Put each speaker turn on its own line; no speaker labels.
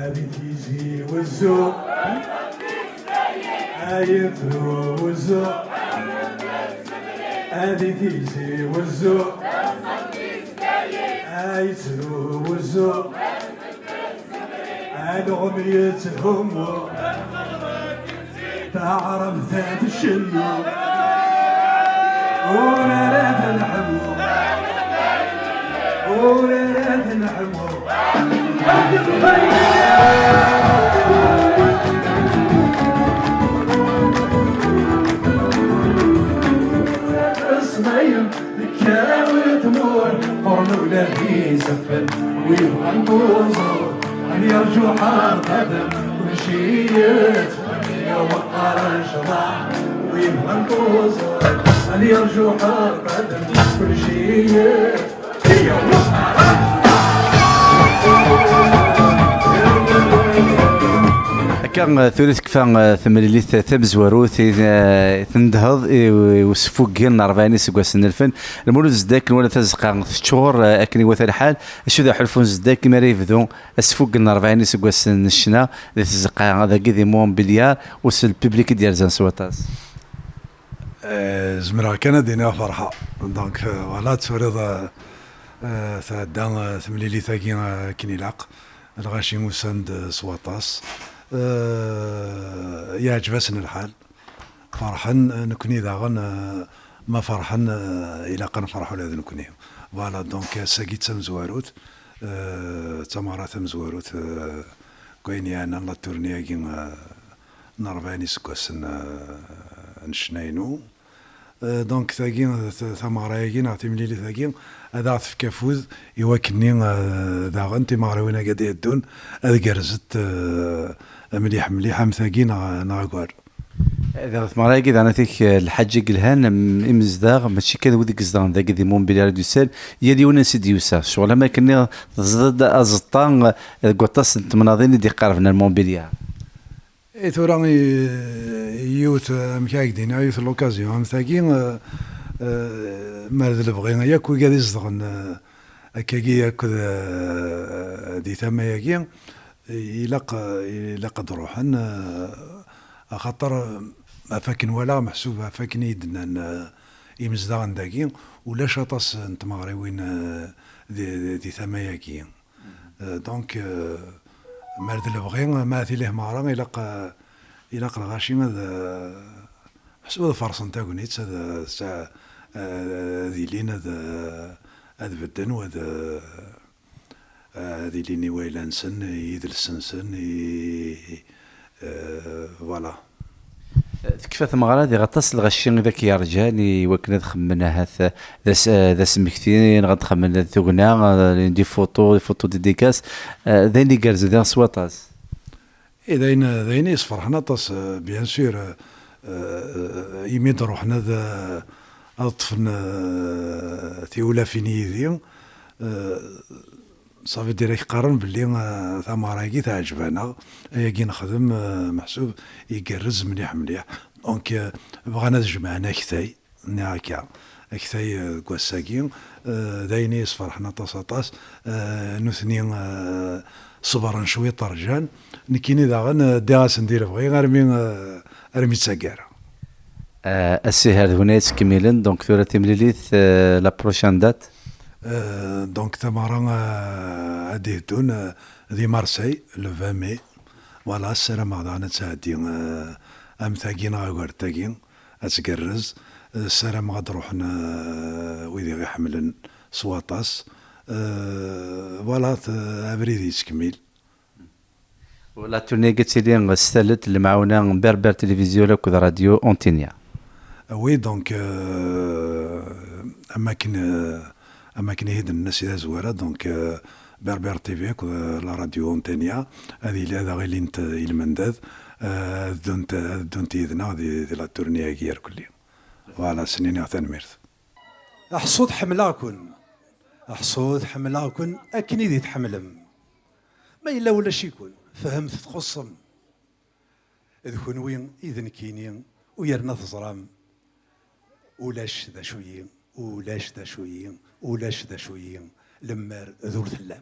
هذه تيجي والزوق يثرو والزوق هذه تيجي والزوق يثرو والزوق أغنيتهم تعرف ذات الشنو ولا تنحمو ولا تنحمو اسمعين ذكاوي تمور قرن ولا في سفن ويبغى البوزور أن يرجو حال قدم كل شي يتفني وقار شرع ويبغى البوزور أن يرجو حال قدم كل شي يتفني وقار
كان ثلث كفا ثمليليت ثمزورو تندهض وسفوقين 40 سكواسن الفن المولود زداك ولا تزقا شهور اكني وثا الحال شو ذا حلفون زداك ما ريفدو سفوقين 40 سكواسن الشنا تزقا هذا كذي مونبيليار وسل بيبليك ديال زان سواتاس
زمرا كان دينا فرحه دونك فوالا توريض ثدا ثمليليت كيني لاق الغاشي مساند سواتاس يعجبسنا الحال فرحان نكوني داغن ما فرحان الى قنفرحوا لهذا نكوني فوالا دونك ساكيت مزواروت تمارا مزواروت كويني انا لا تورنيا كي نرباني سكوسن نشناينو دونك ثاكين ثمارا كي نعطيني لي ثاكين هذا في كافوز يواكني داغن تمارا وين قاعد يدون هذا جرزت مليح مليح مثاقي ناغوار
إذا ثمراكي أنا ثيك الحاج قلهان إمزداغ ماشي كذا وديك زدان ذاك ذي مونبيليار دوسال يدي وناس ديوسا شغل ما كنا زاد أزطان قطاس تمناضين دي قرفنا المونبيليار
ثورا يوت مكاكدين يوت لوكازيون مثاقي مرد البغينا ياك وقاعد يزدغن أكاكي ياك دي ثما ياكي إلا قد روحن خاطر ما فاكن ولا محسوب فاكن يدنا يمزدغن داكي ولا شاطس نتمغري وين دي ثماياكي دونك مرد البغي ما ثي له مارا إلا الغاشي محسوب فرص نتاكونيت هذا ساعة ذي لين هذا بدن وهذا هذه ليني ويلانسن يدلسنسن فوالا
كيف ثمغرا دي غطاس الغشين ذاك يا رجال وكنا خمنا هذا ذا سمكتين غتخمنا ثغنا دي فوتو ديديكاس ذين اللي جالس ذا سواطاس
ذين يصفر حنا طاس بيان سور يمين روحنا ذا طفنا ثيولا فيني ذي صافي ديريك قارن باللي ثمراكي تعجبنا كي نخدم محسوب يقرز مليح مليح دونك بغانا تجمعنا كثاي هكا كثاي كواساكي دايني يصفر حنا طاس نثني صبرا شويه طرجان نكيني داغن داس ندير بغي غير رمي تسكر
السهر هناك كميلن دونك ثورة تمليليث لا بروشان دات
دونك تمارا هادي دون دي مارسي لو 20 مي فوالا السلام غدا تعدي امثاكينا غير تاكين اتقرز السلام غاد روحنا ويدي غي حملن سواطاس فوالا ابريدي تكميل
ولا توني قلت لي استلت المعاونه بربر تلفزيون ولا راديو اونتينيا
وي دونك اماكن هيد الناس إذا زوارة دونك بربر تيفي لا راديو اونتينيا هذا غير لي المنداذ دونت يدنا دي لا تورنيا كير كلي فوالا سنين عثان ميرث
أحصود حملاكن أكني ذي تحملم ما إلا ولا شي يكون فهمت تخصم إذ كون وين إذن كينين ويرنا تزرام ولاش ذا شويين ولاش ذا شويين لمار ذو الثلام